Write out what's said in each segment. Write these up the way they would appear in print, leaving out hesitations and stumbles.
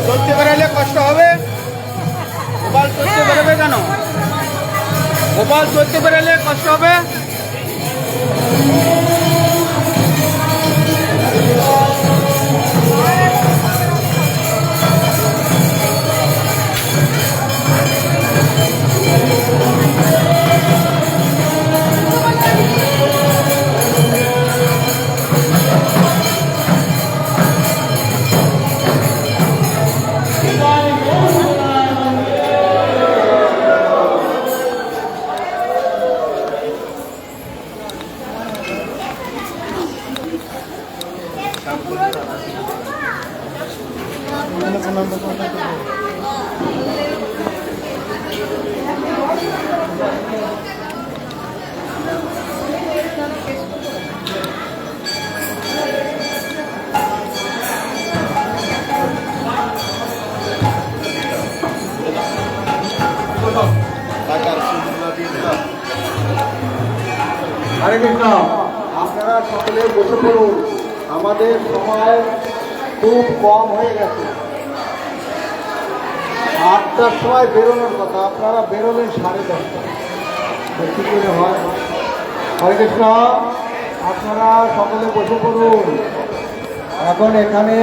চলতে বেরোলে কষ্ট হবে। গোপাল চলতে বেরোবে কেন? গোপাল চলতে বেরোলে কষ্ট হবে। হরে কৃষ্ণ। আপনারা সকলে বসে পড়ুন, আমাদের সময় খুব কম হয়ে গেছে। 8টার সময় বেরোনোর কথা, আপনারা বেরোলেন 10:30। কি করে হয়? হরে কৃষ্ণ। আপনারা সকলে বসে পড়ুন। এখন এখানে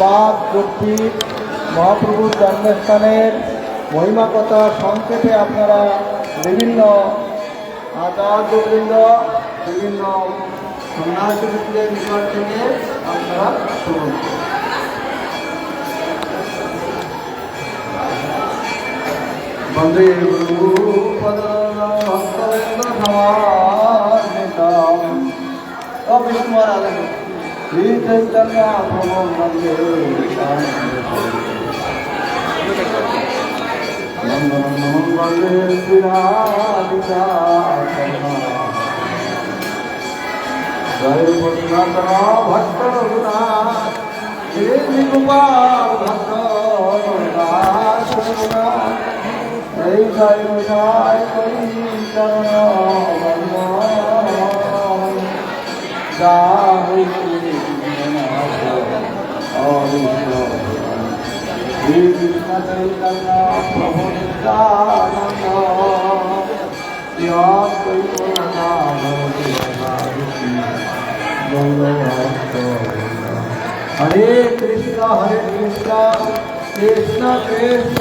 বাদ কর্তৃক মহাপ্রভুর জন্মস্থানের মহিমা কথা সংক্ষেপে আপনারা বিভিন্ন আচার্যবৃন্দ, বিভিন্ন সন্ন্যাসীদের নিকট থেকে আপনারা শুনুন। বন্দে শ্রী চৈতন্য প্রভু বন্দে বন্দে শ্রীরাধিকা জয় বৈষ্ণব ভক্ত রঘুনাথ শ্রী গোপাল ভক্ত রঘুনাথ এই জয় জয় করি চরণ শ্রী কৃষ্ণ চৈতন্য প্রভু নিত্যানন্দ হরে কৃষ্ণ কৃষ্ণ কৃষ্ণ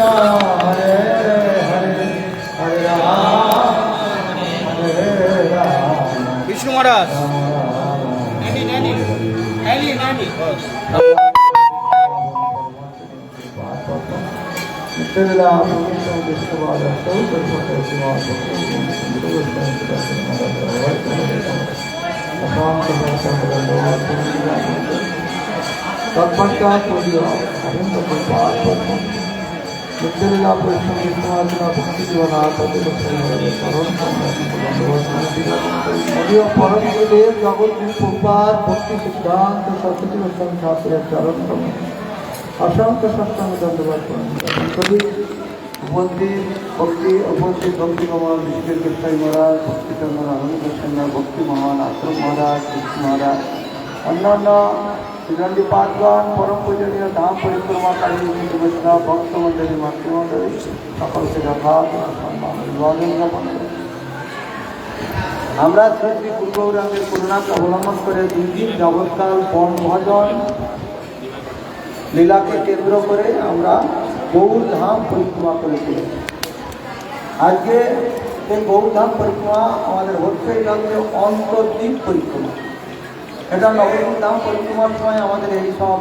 হরে হরে হরে রাম হরে রাম। বিষ্ণু মহারাজ নিত্যলীলা পরিশ্রম বিষ্ণুমার্জনা ভক্তি জীবনা তাদের চরণ যদিও পরমগুরুদেব জগৎগুরু প্রভুপাদ ভক্তি সিদ্ধান্ত সরস্বতী গোস্বামী ঠাকুরের চরণ অসংখ্য সৎসঙ্গ ধন্যবাদ কবি উপস্থিত ভক্তি কমল বিষ্ণুর গোস্বামী মহারাজ ভক্তিচন্দ্র আনন্দ গোস্বামী ভক্তি মহান আশ্রম মহারাজ কৃষ্ণ মহারাজ অন্যান্য শ্রীরণ্ডী পাঠগণ পরম পূজনীয় ধাম পরিক্রমাকারী বৈষ্ণব ভক্তমণ্ডলী মাতৃমণ্ডলী সকলকে যথার্থ সম্মান অভিবাদন জ্ঞাপন করি। আমরা শ্রী শ্রী গুরুগৌরাঙ্গের করুণাকে অবলম্বন করে 2 দিন যাবৎকাল বনভজন লীলাকে কেন্দ্র করে আমরা গৌরধাম পরিক্রমা করেছি। আজকে এই গৌরধাম পরিক্রমা আমাদের হচ্ছে এই অন্তর্দ্বীপ পরিক্রমা। এটা নবদ্বীপ ধাম পরিক্রমার সময় আমাদের এই সব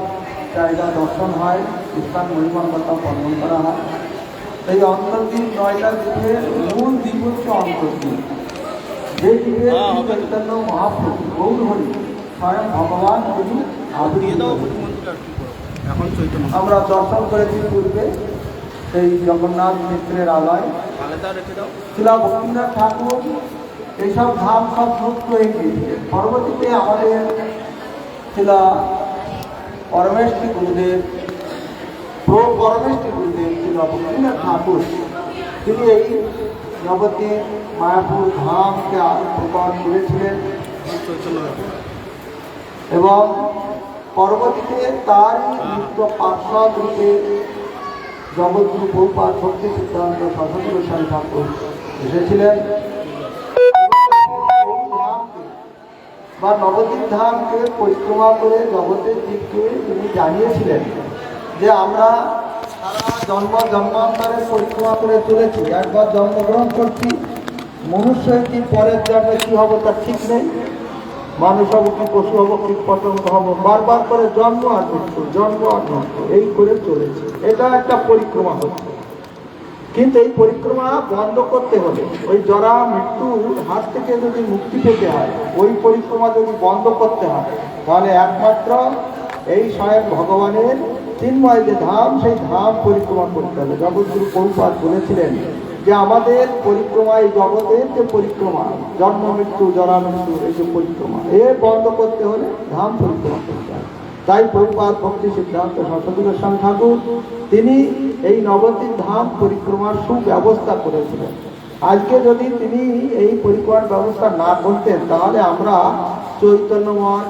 জায়গা দর্শন হয়, ইসলাম মহিমার কথা বর্ণন করা হয়। এই অন্তর্দ্বীপ 9টা দ্বীপের মূল দ্বীপ হচ্ছে অন্তর্দ্বীপ, যে দ্বীপের চৈতন্য মহাপ্রভু গৌর হরি স্বয়ং ভগবান হরি আবির্ভূত। আমরা দর্শন করেছি পূর্বে সেই জগন্নাথ মিত্রের আলয়, শিলা ভক্তিনাথ ঠাকুর এইসব ধাম সব যুক্ত হয়ে গিয়েছে। পরবর্তীতে আমাদের শিলা পরমেশ্বরী গুরুদেব পরমেশ্বরী গুরুদেব শিলা ভক্তিনাথ ঠাকুর তিনি এই নবদ্বীপ মায়াপুর ধামকে প্রকট করেছিলেন এবং পরবর্তীতে তারই নিত্য পার্শ্বদ রূপে জগৎগুরু প্রভুপাদ ভক্তি সিদ্ধান্ত সরস্বতী গোস্বামী ঠাকুর এসেছিলেন বা নবদ্বীপ ধামকে পরিক্রমা করে জগতের দিককে তিনি জানিয়েছিলেন যে আমরা সারা জন্মান্তরে পরিক্রমা করে চলেছি। একবার জন্মগ্রহণ করছি, মনুষ্য কি পরের জন্মে কী হবো তার ঠিক নেই, মানুষ হব কি পশু হব কি পতঙ্গ হব, বারবার করে জন্ম আর মৃত্যু এই করে চলেছে। এটা একটা পরিক্রমা হচ্ছে, কিন্তু এই পরিক্রমা বন্ধ করতে হলে ওই জরা মৃত্যুর হাত থেকে যদি মুক্তি পেতে হয়, ওই পরিক্রমা যদি বন্ধ করতে হয়, তাহলে একমাত্র এই স্বয়ং ভগবানের চিন্ময় যে ধাম, সেই ধাম পরিক্রমা করতে হবে। জগৎগুরু প্রভুপাদ বলেছিলেন যে আমাদের পরিক্রমা এই জগতের যে পরিক্রমা, জন্ম মৃত্যু জরা মৃত্যু এই যে পরিক্রমা, বন্ধ করতে হলে ধাম পরিক্রমা করতে হবে। তাই প্রভুপাদ ভক্তি সিদ্ধান্ত সরস্বতী গোস্বামী ঠাকুর তিনি এই নবদ্বীপ ধাম পরিক্রমার সুব্যবস্থা করেছিলেন। আজকে যদি তিনি এই পরিক্রমার ব্যবস্থা না করতেন, তাহলে আমরা চৈতন্যমঠ,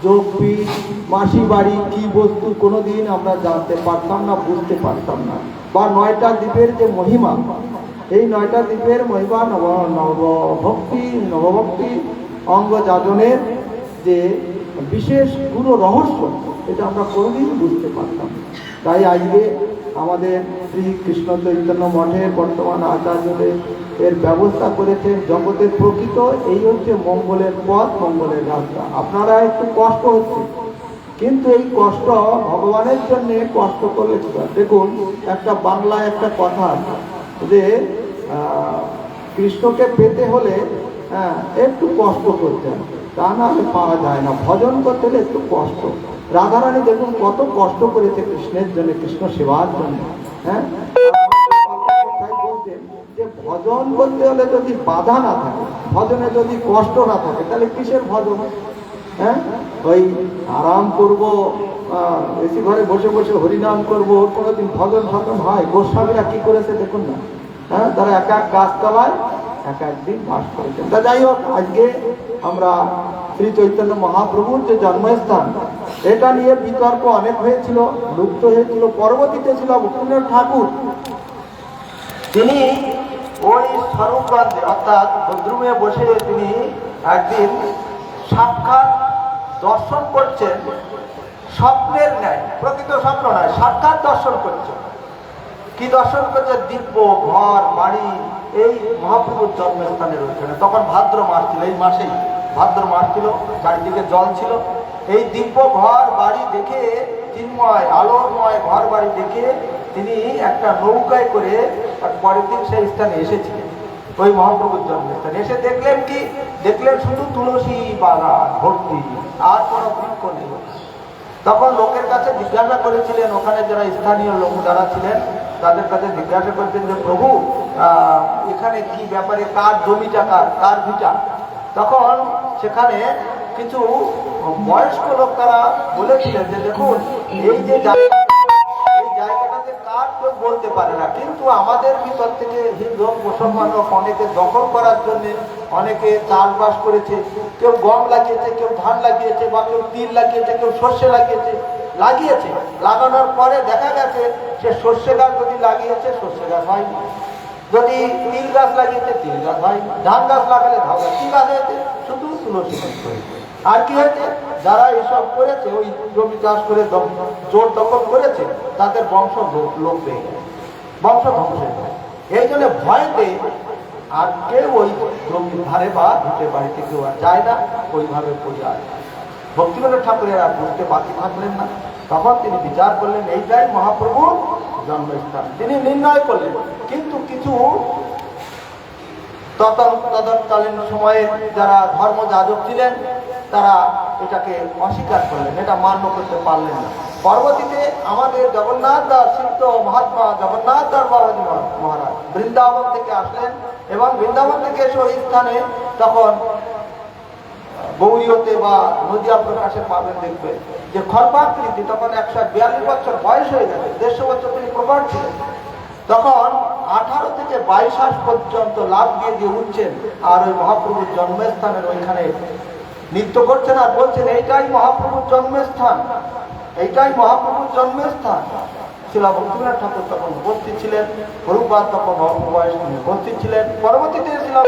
যোগপীঠ, মাসি বাড়ি কি বস্তু কোনোদিন আমরা জানতে পারতাম না, বুঝতে পারতাম না। বা 9টা দ্বীপের যে মহিমা, এই 9টা দ্বীপের মহিমা নবভক্তি অঙ্গ যাজনের যে বিশেষ গুরু রহস্য, এটা আমরা কোনোদিন বুঝতে পারতাম। তাই আজকে আমাদের শ্রী কৃষ্ণ চৈতন্য মঠের বর্তমান আচার্যদের এর ব্যবস্থা করেছেন। জগতের প্রকৃত এই হচ্ছে মঙ্গলের পথ, মঙ্গলের রাস্তা। আপনারা একটু কষ্ট হচ্ছে, কিন্তু এই কষ্ট ভগবানের জন্য কষ্ট করলে দেখুন, একটা বাংলায় একটা কথা আছে যে কৃষ্ণকে পেতে হলে একটু কষ্ট করতে হবে, তা না হলে পাওয়া যায় না। ভজন করতে হলে একটু কষ্ট। রাধারানী দেখুন কত কষ্ট করেছে কৃষ্ণের জন্য, কৃষ্ণ সেবার জন্য। বলতেন যে ভজন করতে হলে যদি বাধা না থাকে, ভজনে যদি কষ্ট না থাকে, তাহলে কিসের ভজন? ওই আরাম করবো, এসি ঘরে বসে বসে হরিনাম করবো, কোনোদিন ভজন হয়? গোস্বামীরা কি করেছে দেখুন না, তারা এক এক গাছতলায় এক একদিন বাস করেছেন। তা যাই হোক, আজকে আমরা শ্রী চৈতন্য মহাপ্রভুর যে জন্মস্থান, এটা নিয়ে বিতর্ক অনেক হয়েছিল, লুপ্ত হয়েছিল। পরবর্তীতে ছিল ভক্তিনাথ ঠাকুর, তিনি ওই স্বরূপগঞ্জে অর্থাৎ বদ্রুমে বসে তিনি একদিন সাক্ষাৎ দর্শন করছেন, স্বপ্নের ন্যায়, প্রকৃত স্বপ্ন নয়, সাক্ষাৎ দর্শন করছেন। কি দর্শন করছে? দিব্য ঘর বাড়ি এই মহাপ্রভুর জন্মস্থানে রয়েছে। তখন ভাদ্র মাস ছিল, এই মাসেই ভাদ্র মাস ছিল, চারিদিকে জল ছিল। এই দিব্য ঘর বাড়ি দেখে, চিন্ময় আলোময় ঘর বাড়ি দেখে তিনি একটা নৌকায় করে পরের দিন সেই স্থানে এসেছিলেন, ওই মহাপ্রভুর জন্মস্থানে। এসে দেখলেন কি? দেখলেন শুধু তুলসী বাগান ভর্তি, আর কোনো বৃক্ষ নেই। তখন লোকের কাছে জিজ্ঞাসা করেছিলেন, ওখানে যারা স্থানীয় লোক যারা ছিলেন, তাদের কাছে জিজ্ঞাসা করছেন যে প্রভু এখানে কি ব্যাপারে, কার জমিটা, কার ভিটা। তখন সেখানে কিছু বয়স্ক লোক তারা বলেছিলেন যে দেখুন, এই যে এই জায়গাটাতে কার কেউ বলতে পারে না, কিন্তু আমাদের ভিতর থেকে হিন্দু মুসলমান অনেকে দখল করার জন্য অনেকে চাষবাস করেছে। কেউ গম লাগিয়েছে, কেউ ধান লাগিয়েছে, বা কেউ তিল লাগিয়েছে, কেউ সর্ষে লাগিয়েছে। লাগানোর পরে দেখা গেছে সে সর্ষে গাছ যদি লাগিয়েছে সর্ষে গাছ হয়নি, যদি তিল গাছ লাগিয়েছে তিল গাছ হয়নি, ধান গাছ লাগালে ধান গাছ, কি গাছ হয়েছে? শুধু তুলসী গাছ হয়েছে। আর কি হয়েছে? যারা এসব করেছে, ওই জমি চাষ করে জোর দখল করেছে, তাদের বংশ লোপ পেয়ে গেছে, বংশ ধ্বংস হয়ে গেছে। এই জন্য ভয়তে আর কেউ ওই জমির ধারে বা ভিটে বাড়িতে কেউ আর যায় না, ওইভাবে পড়ে আছে। ভক্তিবিনোদ ঠাকুরের আর বুঝতে বাকি থাকলেন না। তখন তিনি বিচার করলেন এইটাই মহাপ্রভুর জন্মস্থান, তিনি নির্ণয় করলেন। কিন্তু কিছু তদন্তকালীন সময়ে যারা ধর্ম যাজক ছিলেন তারা এটাকে অস্বীকার করলেন, এটা মান্য করতে পারলেন না। পরবর্তীতে আমাদের জগন্নাথ দাস, সিদ্ধ মহাত্মা জগন্নাথ দাস বাবাজি মহারাজ বৃন্দাবন থেকে আসলেন, এবং বৃন্দাবন থেকে এসে ওই স্থানে তখন গৌরীয়তে বা নদিয়া প্রকাশে পাবেন, দেখবে যে খর্বাকৃতি, তখন 142 বছর বয়স হয়ে গেছে, 150 বছর তিনি প্রকট ছিলেন। তখন 18 থেকে 22 পর্যন্ত লাভ দিয়ে উঠছেন, আর ওই মহাপ্রভুর জন্মস্থানের ওইখানে নৃত্য করছেন আর বলছেন এইটাই মহাপ্রভুর জন্মস্থান, এইটাই মহাপ্রভুর জন্মস্থান। শিলা ভক্তিবিনোদ ঠাকুর তখন উপস্থিত ছিলেন, প্রভুপাদ তখন অল্প বয়স নিয়ে উপস্থিত ছিলেন। পরবর্তীতে শিলা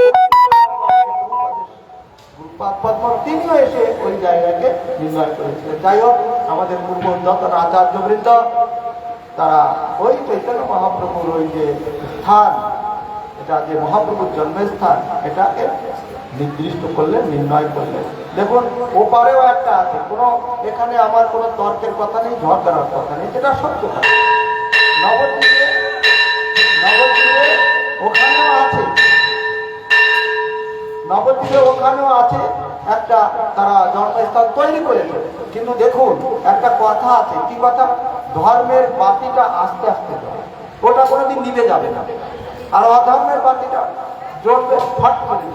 তিনিও এসে ওই জায়গাকে নির্ণয় করেছিলেন। যাই হোক, আমাদের পূর্ব যতন আচার্যবৃন্দ তারা ওই চৈতন্য মহাপ্রভুর ওই যে স্থান, এটা যে মহাপ্রভুর জন্মস্থান, এটাকে নির্দিষ্ট করলেন, নির্ণয় করলেন। দেখুন, ওপারেও একটা আছে, এখানে আমার কোনো তর্কের কথা নেই, ঝড় কথা নেই, যেটা সত্য কথা। নবদ্বীপে ওখানেও আছে, নবদ্বীপে ওখানেও আছে একটা, তারা জন্মস্থান তৈরি করেছে। কিন্তু দেখুন, একটা কথা আছে, কি কথা? ধর্মের বাতিটা আস্তে আস্তে জ্বলে, ওটা কোনোদিন নিভে যাবে না। আর অধর্মের বাতিটা জ্বলবে ফট করে।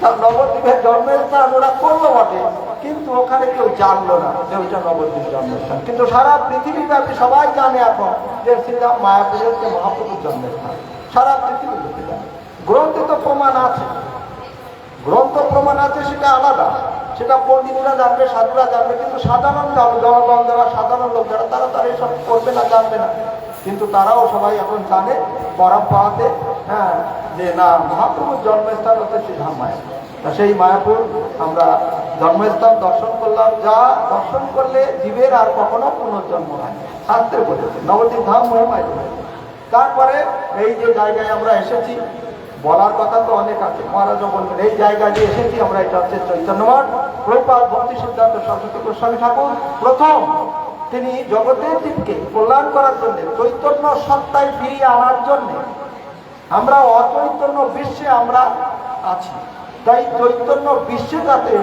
তার নবদ্বীপের জন্মস্থান ওরা করলো বটে, কিন্তু ওখানে কেউ জানলো না যে ওইটা নবদ্বীপ জন্মস্থান। কিন্তু সারা পৃথিবীব্যাপী সবাই জানে এখন যে শ্রীরাম মায়াপুরের যে মহাপ্রভুর জন্মস্থান, সারা পৃথিবী লোকে জানে। গ্রন্থে তো প্রমাণ আছে, গ্রন্থ প্রমাণ আছে, সেটা আলাদা, সেটা পণ্ডিতরা জানবে, সাধুরা জানবে, কিন্তু সাধারণ জনগণ যারা, সাধারণ লোক যারা, তারা এসব করবে না, জানবে না। কিন্তু তারাও সবাই এখন জানে পরম্পরাতে, হ্যাঁ, যে না, মহাপ্রভুর জন্মস্থান হচ্ছে শ্রীধাম মায়াপুর। তা সেই মায়াপুর আমরা জন্মস্থান দর্শন করলাম, যা দর্শন করলে জীবের আর কখনো পুনর্জন্ম হয়, শাস্ত্রে বলেছে নবদ্বীপ ধাম মহিমায়। তারপরে এই যে জায়গায় আমরা এসেছি, বলার কথা তো অনেক আছে, মহারাজও বলবেন এই জায়গায় যে এসেছি আমরা, এটা হচ্ছে চৈতন্য মঠ। প্রভুপাদ ভক্তি সিদ্ধান্ত সরস্বতী গোস্বামী ঠাকুর প্রথম তিনি জগতের জীবকে কল্যাণ করার জন্য, চৈতন্য সত্তায় ফিরিয়ে আনার জন্য, আমরা অচৈতন্য বিশ্বে আমরা আছি, তাই চৈতন্য বিশ্বে যাতে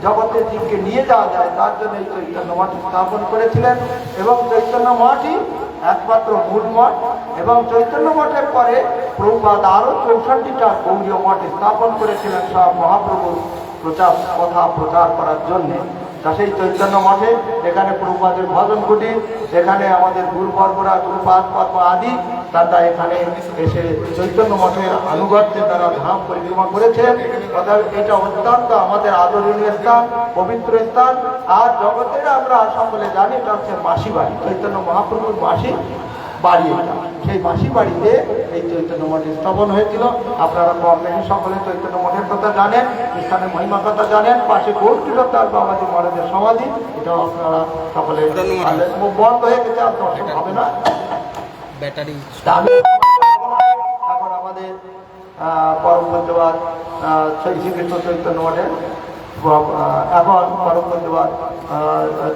জগতের জীবকে নিয়ে যাওয়া যায়, তার জন্য এই চৈতন্য মঠ স্থাপন করেছিলেন। এবং চৈতন্য মঠই একমাত্র মূল মঠ। এবং চৈতন্য মঠের পরে প্রভুপাদ আরো 64টা গৌরীয় মঠ স্থাপন করেছিলেন, সব মহাপ্রভুর কথা প্রচার করার জন্য। তা সেই চৈতন্য মঠে এখানে প্রভুপাদের ভজন কুটির, এখানে আমাদের গুরু পরম্পরা, গুরুপাদ পদ্ম আদি তারা এখানে এসে চৈতন্য মঠের আনুগত্যে তারা ধাম পরিক্রমা করেছেন। অর্থাৎ এটা অত্যন্ত আমাদের আদরণীয় স্থান, পবিত্র স্থান। আর জগতের আমরা সকলে জানি এটা হচ্ছে মাসি বাড়ি, চৈতন্য মহাপ্রভুর মাসি বাড়ি। সেই মাসি বাড়িতে এই চৈতন্য মঠ স্থাপন হয়েছিল। আপনারা কর্মেহী সকলে চৈতন্য মঠের কথা জানেন, স্থানের মহিমা কথা জানেন। পাশে গৌরীরতার বাবাজি মহারাজের সমাধি, এটাও আপনারা সকলে বন্ধ হয়ে গেছে, আর দর্শন হবে না। ব্যাটারি এখন আমাদের পরম পূজ্যবাদ শ্রীকৃষ্ণ চৈতন্য মঠের এখন পরম পূজ্যবাদ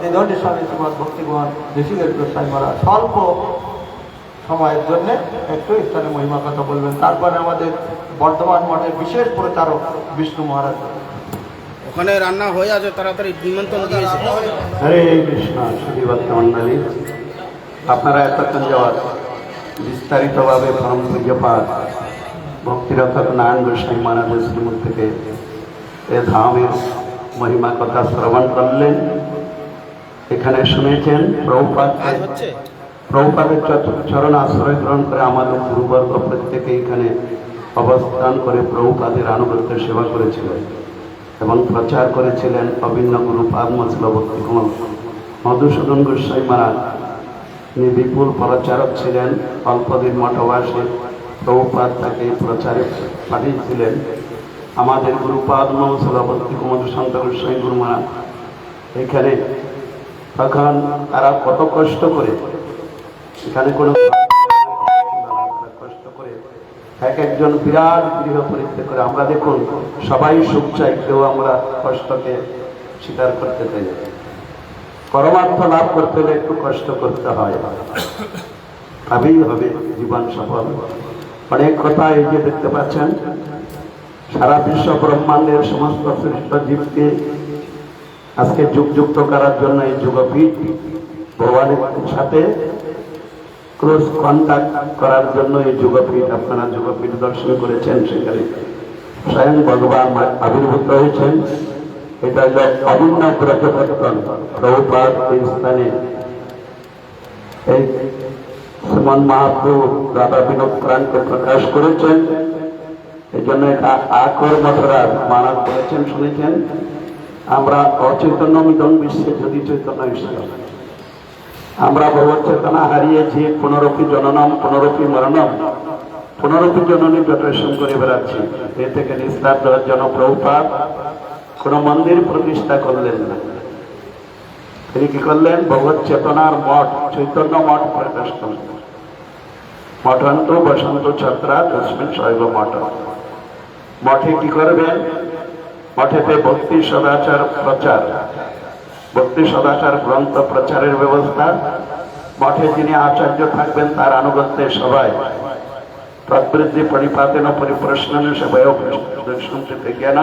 দ্বিদণ্ডী স্বামী শ্রীমৎ ভক্তিগণ ঋষিকেশ গোস্বামী মহারাজ স্বল্প সময়ের জন্য একটু স্থানে মহিমা কথা বলবেন। তারপরে আমাদের বর্ধমান মঠের বিশেষ প্রচারক বিষ্ণু মহারাজ। ওখানে রান্না হয়ে আছে, তাড়াতাড়ি নিমন্ত্রণ দিয়েছে। হরে কৃষ্ণ। সুধীভক্ত মণ্ডলী, আপনারা এতক্ষণ যাওয়ার বিস্তারিতভাবে পরম পূজ্যপাঠ ভক্তিরথক নারায়ণ গোস্বামী মহারাজের শ্রীমুখ থেকে এ ধামের মহিমা কথা শ্রবণ করলেন। এখানে শুনেছেন প্রভুপাদের চরণ আশ্রয় গ্রহণ করে আমাদের গুরুবর্গ প্রত্যেকে এখানে অবস্থান করে প্রভুপাদের আনুগত্য সেবা করেছিলেন এবং প্রচার করেছিলেন অভিন্ন গুরু পাদমশিল ভক্তি কমল মধুসূদন গোস্বামী মহারাজ। তিনি বিপুল প্রচারক ছিলেন। অল্পদিন মঠবাসে প্রভুপাদ তাকে প্রচারে পাঠিয়েছিলেন। আমাদের গুরু পাদমশিল ভক্তি কমল সন্ত গোস্বামী গুরু মহারাজ এখানে তখন তারা কত কষ্ট করে, এখানে কোনো কষ্ট করে এক একজন বিরাট গৃহ পরিত্যাগ করে। আমরা দেখুন সবাই সুখ চাই, কেউ আমরা কষ্টকে স্বীকার করতে চাই না। পরমার্থ লাভ করতে হলে একটু কষ্ট করতে হয়, তবেই হবে জীবন সফল। অনেক কথা এই যে দেখতে পাচ্ছেন, সারা বিশ্ব ব্রহ্মাণ্ডের সমস্ত শ্রেষ্ঠ জীবকে আজকে যুক্ত করার জন্য এই যুগপীঠ ভগবানের সাথে ক্লোজ কন্ট্যাক্ট করার জন্য এই যুগপীঠ, আপনারা যুগপীঠ দর্শন করেছেন। সেখানে স্বয়ং ভগবান আবির্ভূত হয়েছেন। এটা হল অভিন্ন ব্রজপত্তন। প্রভুপাদ এই স্থানে এই শ্রীমন মহাপ্রভু রাধা বিনোদ প্রাণকে প্রকাশ করেছেন। এই জন্য এটা আকর মথুরা মানব বলেছেন, শুনেছেন। আমরা অচৈতন্য মিদং বিশ্বে যদি চৈতন্য ঈশ্বর, আমরা ভগবত চেতনা হারিয়েছি। পুনরপি জননম পুনরপি মরণম, পুনরপি জননী জটেশন করে বেড়াচ্ছি। এ থেকে নিস্তার দেওয়ার জন্য প্রভুপাদ কোন মন্দির প্রতিষ্ঠা করলেন না। তিনি কি করলেন? ভগবত চেতনার মঠ, চৈতন্য মঠ প্রকাশ করলেন। মঠন্ত বসন্ত ছত্রা তস্মিন শৈব মঠ। মঠে কি করবেন? মঠেতে ভক্তি সদাচার প্রচার, ভক্তি সদাচার গ্রন্থ প্রচারের ব্যবস্থা। মঠে যিনি আচার্য থাকবেন তার আনুগত্যে সবাই তদ্বৃদ্ধি পরিপাতেন পরিপ্রশ্নন সেবায় জ্ঞান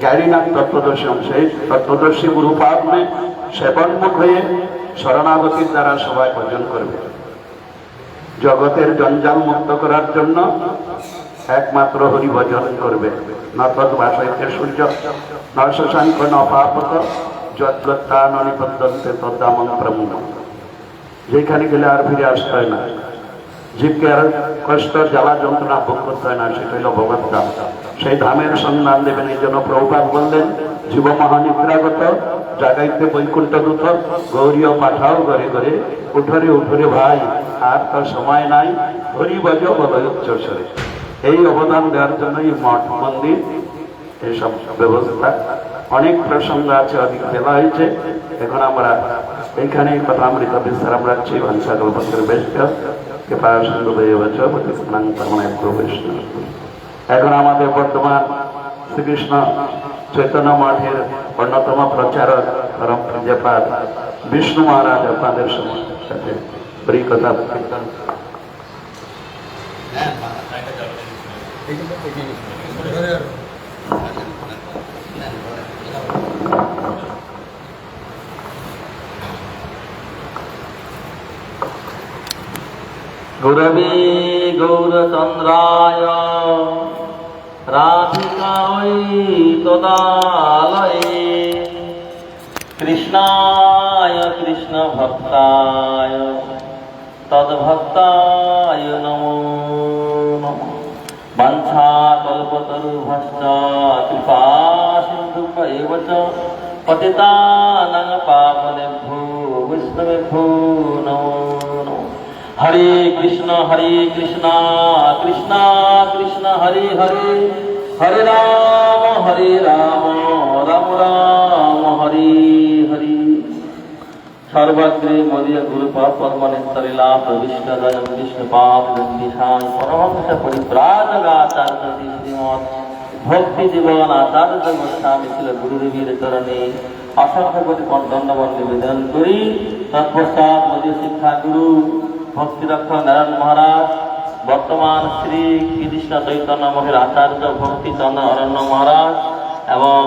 জ্ঞানীনাথ তত্ত্বদর্শন। সেই তত্ত্বদর্শী গুরুপাদ সেবন্মুখ হয়ে শরণাগতির দ্বারা সবাই অর্জন করবে। জগতের জঞ্জাল মুক্ত করার জন্য একমাত্র হরি ভজন করবে। নতদ্বাসাইতে সূর্য ন শশাঙ্ক ন পাপত যত্তানিপদ্যন্তে তদ্দামং প্রমুখ। যেখানে গেলে আর ফিরে আসতে হয় না, জীবকে আর কষ্ট জ্বালা যন্ত্রণা ভোগ করতে হয় না। সেটা হল ভগবত ধাম। সেই ধামের সন্ধান দেবেন। এই জন্য প্রভুপাদ বললেন, জীব মহানিদ্রাগত জাগাইতে বৈকুণ্ঠ দূত গৌরীয় পাঠাও ঘরে ঘরে, উঠরে উঠরে ভাই আর তার সময় নাই, হরি ভজ বলয় উচ্চস্বরে। এই অবদান দেওয়ার জন্য এই মঠ মন্দির এইসব ব্যবস্থা। অনেক প্রসঙ্গ আছে, অধিক বেলা হয়েছে। এখন আমরা এইখানে কথা অমৃত বিশ্রাম রাখছি। ভাষাকল পত্রের বেশ এখন আমাদের বর্তমান শ্রীকৃষ্ণ চৈতন্য মঠের অন্যতম প্রচারক পরম পূজ্যপাদ বিষ্ণু মহারাজ আপনাদের সাথে কথা কীর্তন। गुरवे गौरचन्द्राय राधिकायै तदालये कृष्णाय कृष्णभक्ताय तद्भक्ताय नमो नमः। वंशाकल्पतरुभ्यश्च कृपासिन्धुभ्यैव च पतितानां पावनेभ्यो वैष्णवेभ्यो नमो नमः। हरे कृष्ण कृष्ण कृष्ण हरे हरे, हरे राम राम राम हरे हरे। सर्वग्रे मदीय गुरुपाद पद्मनेत्तलीला प्रविष्ट जयं विष्णुपाद दंडिशाय परमहंस परिव्राजकाचार्य श्रीमद् भक्ति जीवन आचार्य गोस्वामी श्री गुरुदेवेर चरणे असंख्य कोटि दंडवत निवेदन करी। तत्पश्चात मदीय शिक्षा गुरु भक्तिरक्ष नारायण महाराज, बर्तमान श्री कृष्ण चैतन्य मठेर आचार्य भक्ति चंद्र अरण्य महाराज एवं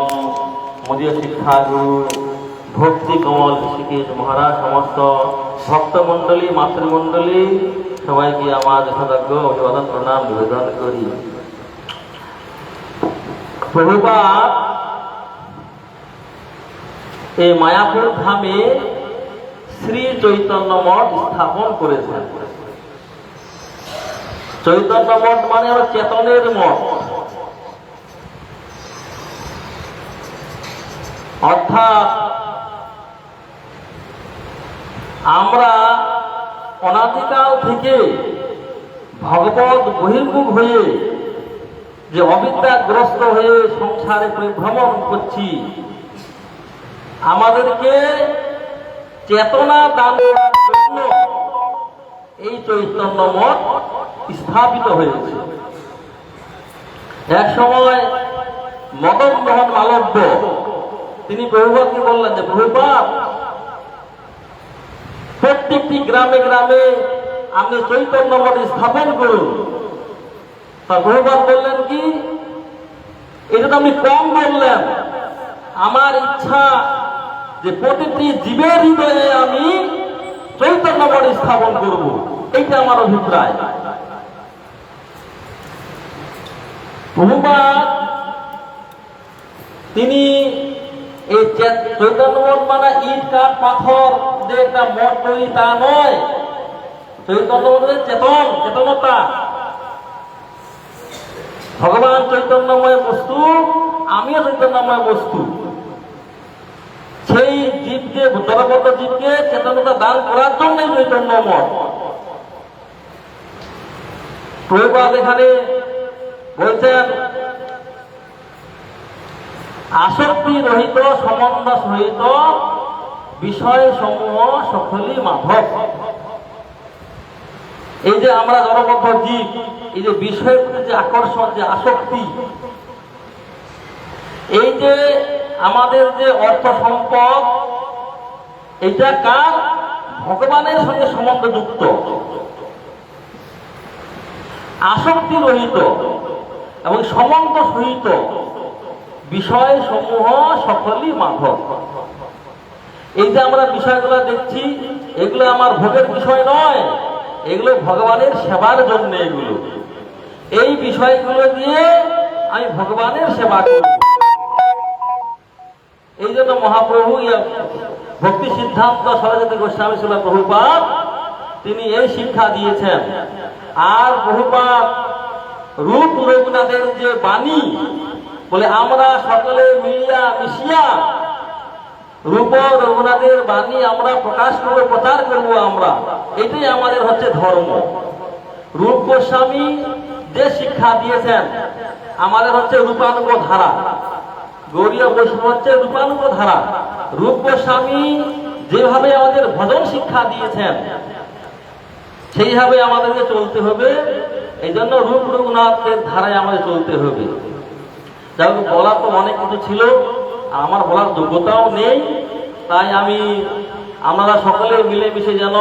मदीय शिक्षा गुरु भक्ति कमल ऋषिकेश महाराज समस्त ভক্তমণ্ডলী, মাতৃমণ্ডলী সবাইকে আমার যথাযোগ্য অভিবাদন প্রণাম নিবেদন করি। প্রভুপাদ এই মায়াপুর ধামে শ্রী চৈতন্য মঠ স্থাপন করেছেন। চৈতন্য মঠ মানে হলো চেতনের মঠ, অর্থাৎ আমরা অনাদিকাল থেকে ভগবত বহির্মুখ হয়ে যে অবিদ্যাগ্রস্ত হয়ে সংসারে পরিভ্রমণ করছি, আমাদেরকে চেতনা দান করার জন্য এই চৈতন্য মঠ স্থাপিত হয়েছে। এক সময় মদন মোহন মালব্য তিনি প্রভুপাদকে বললেন যে প্রভুপাদ, প্রত্যেকটি গ্রামে গ্রামে আপনি চৈতন্য মঠ স্থাপন করুন। তা প্রভুপাদ বললেন কি, এটা তো আপনি কম বললেন, আমার ইচ্ছা যে প্রতিটি জীবের হৃদয়ে আমি চৈতন্য মঠ স্থাপন করব, এইটা আমার অভিপ্রায়। প্রভুপাদ তিনি এই চৈতন্য মঠ মানে ইট কাঠ পাথর যে একটা মঠ তৈরি তা নয়। চৈতন্য মঠের চেতনতা, ভগবান চৈতন্যময় বস্তু, আমিও চৈতন্যময় বস্তু। সেই জীবকে, জড়বদ্ধ জীবকে চেতনতা দান করার জন্যই চৈতন্য মঠ। প্রভুপাদ এখানে বলছেন আসক্তি রহিত সম্বন্ধ সহিত বিষয় সমূহ সকলই মাধব। এই যে আমরা জড়বদ্ধ জীব, এই যে বিষয়ের প্রতি যে আকর্ষণ, যে আসক্তি, এই যে আমাদের যে অর্থ সম্পদ, এটা কার? ভগবানের সঙ্গে সম্বন্ধযুক্ত। আসক্তি রহিত এবং সম্বন্ধ সহিত বিষয় সমূহ সকলই মাধব। এই যে আমরা বিষয়গুলো দেখছি, এগুলো আমার ভোগের বিষয় নয়, এগুলো ভগবানের সেবার জন্য। এগুলো, এই বিষয়গুলো দিয়ে আমি ভগবানের সেবা করব। এই জন্য মহাপ্রভু ভক্তি সিদ্ধান্ত সরস্বতী গোস্বামী ছিল প্রভুপাদ, তিনি এই শিক্ষা দিয়েছেন। আর প্রভুপাদ রূপ রঘুনাথের যে বাণী বলে, আমরা সকলে মিলিয়া মিশিয়া রূপ রঘুনাথের বাণী আমরা প্রকাশ করবো, প্রচার করবো আমরা, এটাই আমাদের হচ্ছে ধর্ম। রূপ গোস্বামী যে শিক্ষা দিয়েছেন আমাদের হচ্ছে রূপানুগ ধারা, গৌড়ীয় বৈষ্ণব হচ্ছে রূপানুগ ধারা। রূপ গোস্বামী যেভাবে আমাদের ভজন শিক্ষা দিয়েছেন সেইভাবে আমাদেরকে চলতে হবে। এই জন্য রূপ রঘুনাথের ধারায় আমাদের চলতে হবে। যাই হোক, বলার তো অনেক কিছু ছিল, আমার বলার যোগ্যতাও নেই। তাই আমরা সকলে মিলেমিশে যেন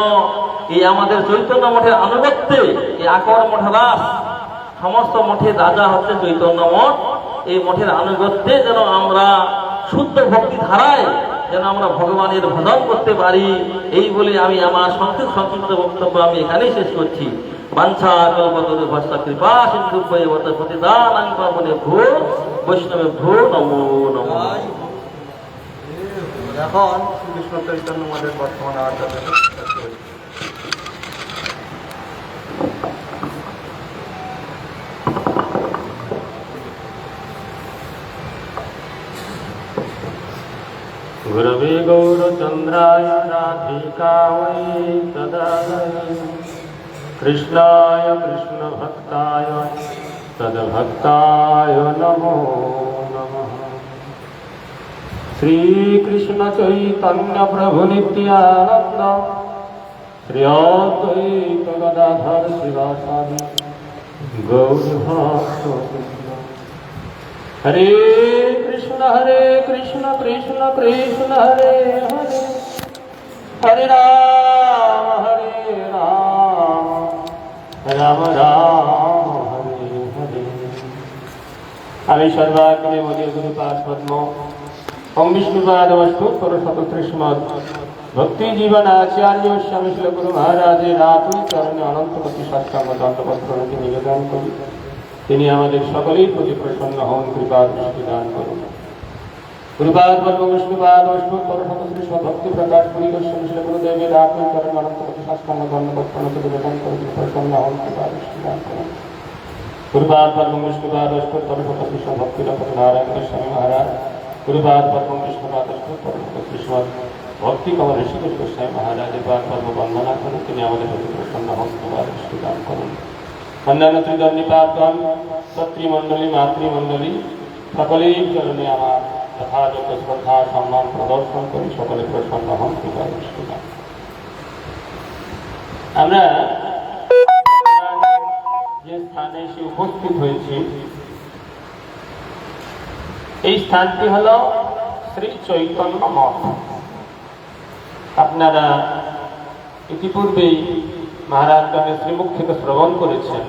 এই আমাদের চৈতন্য মঠের আনুগত্যে, এই আকর মঠরাস, সমস্ত মঠের রাজা হচ্ছে চৈতন্য মঠ, এই মঠের আনুগত্যে যেন আমরা শুদ্ধ ভক্তি ধারায় যেন আমরা ভগবানের ভজন করতে পারি, এই বলে আমি আমার সংক্ষিপ্ত বক্তব্য আমি এখানেই শেষ করছি। বাঞ্ছা কল্পতরু ভস্তা কৃপা সিন্ধু পতিতানাং পাবনেভ্যো বৈষ্ণবেভ্যো নমো নমঃ। এখন শ্রীকৃষ্ণ চৈতন্য মঠের বর্তমান আচার্য गुरवे गौरचन्द्राय राधिकायै तदालये कृष्णाय कृष्णभक्ताय तद्भक्ताय नमो नमः। श्रीकृष्ण चैतन्य प्रभु नित्यानन्द श्री अद्वैत गदाधर शिवासादि गौरभक्तवृन्द। हरे कृष्ण कृष्ण कृष्ण हरे हरे, हरे राम राम राम हरे हरे। আমি সর্বাগ্রে বলি গুরুপাদ পদ্ম ওম বিষ্ণুপাদ বস্তু 137 ভক্তি জীবন আচার্য স্বামী শিল গুরু মহারাজের রাতুল চরণে অনন্ত কোটি সাষ্টাঙ্গ দণ্ডবত প্রণতি নিবেদন করি। তিনি আমাদের সকলের প্রতি প্রসন্ন হন, কৃপা দৃষ্টি দান করুন। গুরুপাদ পরম বিষ্ণুপাদ বৈষ্ণব পরম শ্রী ভক্তি প্রকাশ পুরী গোস্বামী শিল গুরুদেবের রাতুল চরণে অনন্ত কোটি সাষ্টাঙ্গ দণ্ডবত প্রণতি নিবেদন করে তিনি প্রসন্ন হন, কৃপা দৃষ্টি দান করুন। গুরুপাদ পরম বিষ্ণুপাদ বৈষ্ণব পরম শ্রী ভক্তি রক্ষক নারায়ণ গোস্বামী মহারাজ, গুরুপাদ পরম বিষ্ণুপাদ বৈষ্ণব পরম শ্রী ভক্তি কমল ঋষিকেশ গোস্বামী মহারাজের পাদ পর্ব বন্দনা করুন। তিনি আমাদের প্রতি প্রসন্ন হন, কৃপা দৃষ্টি দান করুন। অন্যান্য ত্রিদণ্ডিপাতগণ, সত্রীমণ্ডলী, মাতৃমণ্ডলী সকলেই চরণে আমার যথাযোগ্য শ্রদ্ধা সম্মান প্রদর্শন করি। সকলে প্রসন্ন হন, কৃপা দৃষ্টি দান। আমরা যে স্থানে এসে উপস্থিত হয়েছি, এই স্থানটি হল শ্রী চৈতন্য মঠ। আপনারা ইতিপূর্বেই মহারাজগণের শ্রীমুখ থেকে শ্রবণ করেছেন।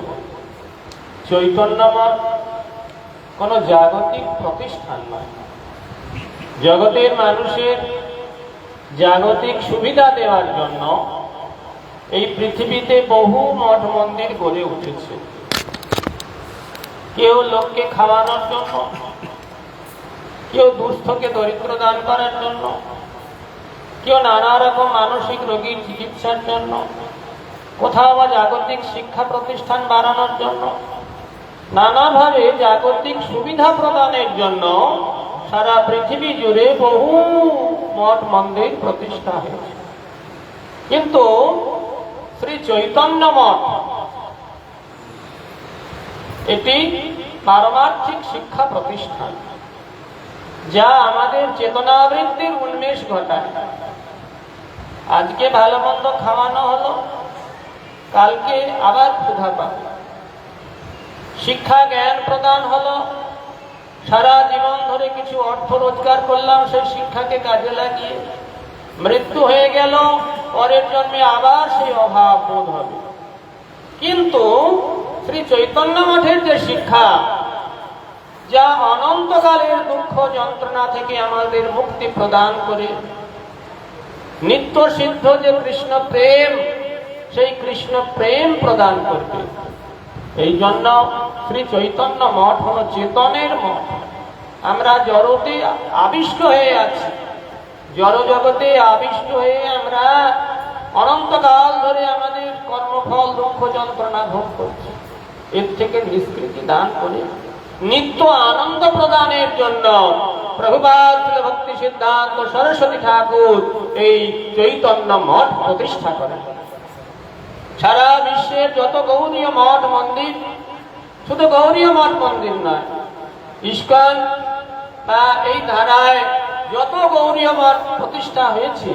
চৈতন্য মঠ কোনো জাগতিক প্রতিষ্ঠান নয়। জগতের মানুষের জাগতিক সুবিধা দেওয়ার জন্য এই পৃথিবীতে বহু মঠ মন্দির গড়ে উঠেছে। কেউ লোককে খাওয়ানোর জন্য, কেউ দুস্থকে দরিদ্র দান করার জন্য, কেউ নানা রকম মানসিক রোগীর চিকিৎসার জন্য, কোথাও বা জাগতিক শিক্ষা প্রতিষ্ঠান বাড়ানোর জন্য, নানাভাবে জাগতিক সুবিধা প্রদানের জন্য সারা পৃথিবী জুড়ে বহু মঠ মন্দির প্রতিষ্ঠা হয়েছে। কিন্তু শ্রী চৈতন্য মঠ এটি পারমার্থিক শিক্ষা প্রতিষ্ঠান, যা আমাদের চেতনাবৃত্তির উন্মেষ ঘটায়। আজকে ভালো মন্দ খাওয়ানো হলো, কালকে আবার ক্ষুধা পাবে। শিক্ষা জ্ঞান প্রদান হলো, সারা জীবন ধরে কিছু অর্থ রোজগার করলাম, সেই শিক্ষাকে কাজে লাগিয়ে মৃত্যু হয়ে গেল, পরের জন্মে আবার সেই অভাব বোধ হবে। কিন্তু শ্রী চৈতন্য মঠের যে শিক্ষা, যা অনন্তকালের দুঃখ যন্ত্রণা থেকে আমাদের মুক্তি প্রদান করে, নিত্য সিদ্ধ যে কৃষ্ণ প্রেম, সেই কৃষ্ণ প্রেম প্রদান করবে। এই জন্য শ্রী চৈতন্য মঠ হল চেতনের মঠ। আমরা জড়তে আবিষ্ট হয়ে আছি, জড় জগতে আবিষ্ট হয়ে আমরা অনন্তকাল ধরে আমাদের কর্মফল দুঃখ যন্ত্রণা ভোগ করছি। এর থেকে নিষ্কৃতি দান করে নিত্য আনন্দ প্রদানের জন্য প্রভুপাদ ভক্তি সিদ্ধান্ত সরস্বতী ঠাকুর এই চৈতন্য মঠ প্রতিষ্ঠা করেন। সারা বিশ্বের যত গৌরীয় মঠ মন্দির, শুধু গৌরীয় মঠ মন্দির নয়, ইস্কন বা এই ধারায় যত গৌরীয় মঠ প্রতিষ্ঠা হয়েছে,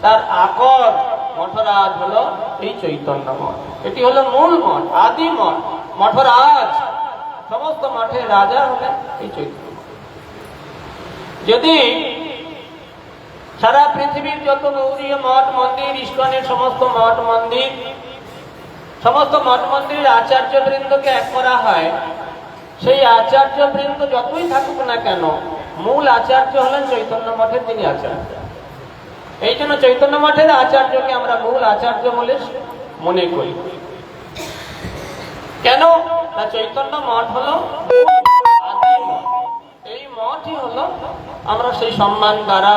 তার আকর মঠরাজ হলো এই চৈতন্য মঠ। এটি হলো মূল মঠ, আদি মঠ, মঠরাজ। সমস্ত মঠের রাজা হলেন এই চৈতন্য। যদি সারা পৃথিবীর যত গৌরীয় মঠ মন্দির, ইস্কনের সমস্ত মঠ মন্দির, সমস্ত মঠ মন্দিরের আচার্য বৃন্দকে এক করা হয়, সেই আচার্য বৃন্দ যতই থাকুক না কেন, মূল আচার্য হলেন চৈতন্য মঠের যিনি আচার্য। এই জন্য চৈতন্য মঠের আচার্যকে আমরা মূল আচার্য বলে মনে করি। কেন না চৈতন্য মঠ হলো আদি মঠ। এই মঠই হলো আমরা সেই সম্মান দ্বারা,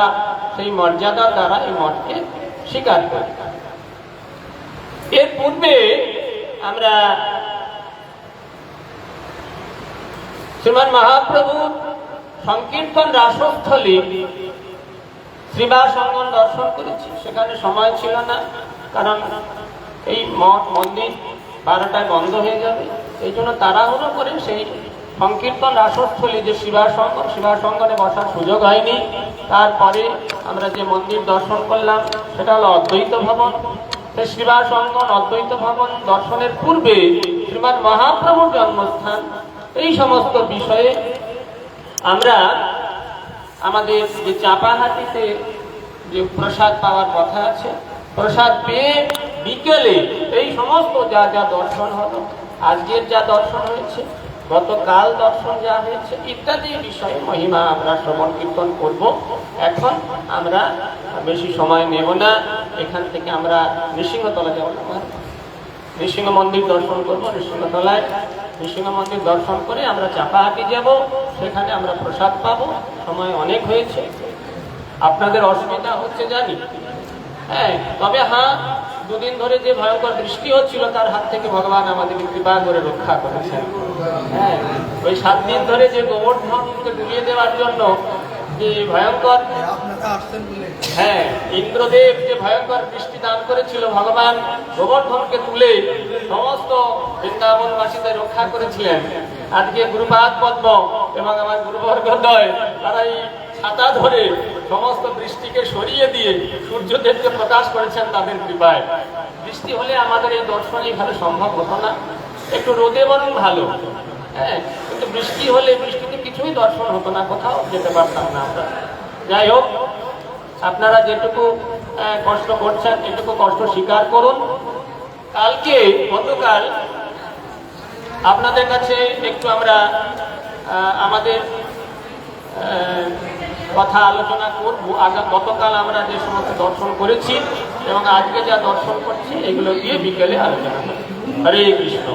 সেই মর্যাদা দ্বারা এই মঠকে স্বীকার করি। এর পূর্বে আমরা শ্রীমান মহাপ্রভুর সংকীর্তন রাসস্থলী শ্রীবাস অঙ্গন দর্শন করেছি। সেখানে সময় ছিল না, কারণ এই মঠ মন্দির 12টায় বন্ধ হয়ে যাবে। এই জন্য তাড়াহুড়ো করে সেই সংকীর্তন রাসস্থলী যে শিবাস অঙ্গনে বসার সুযোগ হয়নি। তারপরে আমরা যে মন্দির দর্শন করলাম সেটা হলো অদ্বৈত ভবন। সেই শিবাস অঙ্গন অদ্বৈত ভবন দর্শনের পূর্বে শ্রীমান মহাপ্রভুর জন্মস্থান, এই সমস্ত বিষয়ে আমরা আমাদের যে চাপাহাটিতে যে প্রসাদ পাওয়ার কথা আছে, প্রসাদ পেয়ে বিকেলে এই সমস্ত যা যা দর্শন হলো, আজকের যা দর্শন হয়েছে, গতকাল দর্শন যা হয়েছে ইত্যাদি বিষয়ে মহিমা আমরা শ্রবণ কীর্তন করব। এখন আমরা বেশি সময় নেব না, এখান থেকে আমরা নৃসিংহতলা যাব না, নৃসিংহ মন্দির দর্শন করবো। নৃসিংহতলায় নৃসিংহ মন্দির দর্শন করে আমরা চাপাহাটি যাব, সেখানে আমরা প্রসাদ পাবো। সময় অনেক হয়েছে, আপনাদের অসুবিধা হচ্ছে জানি, হ্যাঁ, তবে হ্যাঁ, দুদিন ধরে যে ভয়ঙ্কর বৃষ্টি হচ্ছিল তার হাত থেকে ভগবান আমাদের কৃপা করে রক্ষা করেছেন। হ্যাঁ, ওই 7 দিন ধরে যে গোবর্ধনকে ডুবিয়ে দেওয়ার জন্য যে ভয়ঙ্কর, হ্যাঁ, ইন্দ্রদেব যে ভয়ঙ্কর বৃষ্টি দান করেছিল, ভগবান গোবর্ধনকে তুলে সমস্ত বৃন্দাবনবাসীদের রক্ষা করেছিলেন। আজকে গুরুপাদ পদ্ম এবং আমার গুরুবর্গদ্বয় তারা এই ছাতা ধরে সমস্ত বৃষ্টিকে সরিয়ে দিয়ে সূর্যদেবকে প্রকাশ করেছেন তাদের কৃপায়। বৃষ্টি হলে আমাদের এই দর্শন এইভাবে সম্ভব হতো না, একটু রোদে বরং ভালো, হ্যাঁ, কিন্তু বৃষ্টি হলে বৃষ্টিতে কিছুই দর্শন হতো না, কোথাও যেতে পারতাম না আমরা। যাই হোক, আপনারা যেটুকু কষ্ট করছেন এটুকু কষ্ট স্বীকার করুন। কালকে গতকাল আপনাদের কাছে একটু আমরা আমাদের কথা আলোচনা করব। গতকাল আমরা যে সমস্ত দর্শন করেছি এবং আজকে যা দর্শন করছি এগুলো দিয়ে বিকেলে আলোচনা করব। হরে কৃষ্ণ।